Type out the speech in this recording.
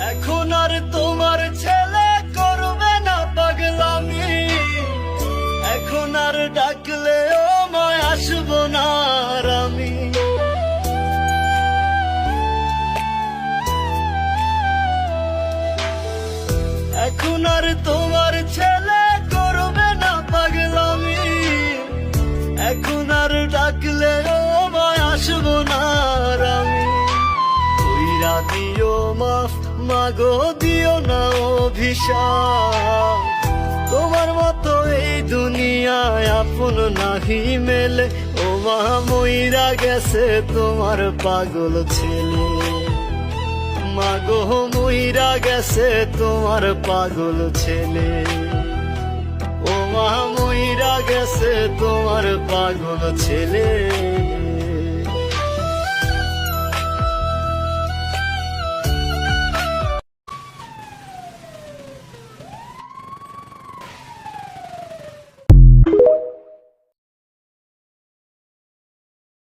এখন আর তোমার ছেলে করবে না পাগলামি, এখন আর ডাকলেও মায় আসবো না আর আমি। এখন আর তোমার ছেলে করবে না পাগলামি, এখন আর ডাকলেও মায় আসবো না আর আমি। কইরা দিও মাফ মাগো, দিও না অভিশাপ, তোমার মতো এই দুনিয়ায় আপন নাহি মেলে। ও মা মইরা গেছে তোমার পাগল ছেলে, মাগো মইরা গেছে তোমার পাগল ছেলে। ও মা মইরা গেছে তোমার পাগল ছেলে।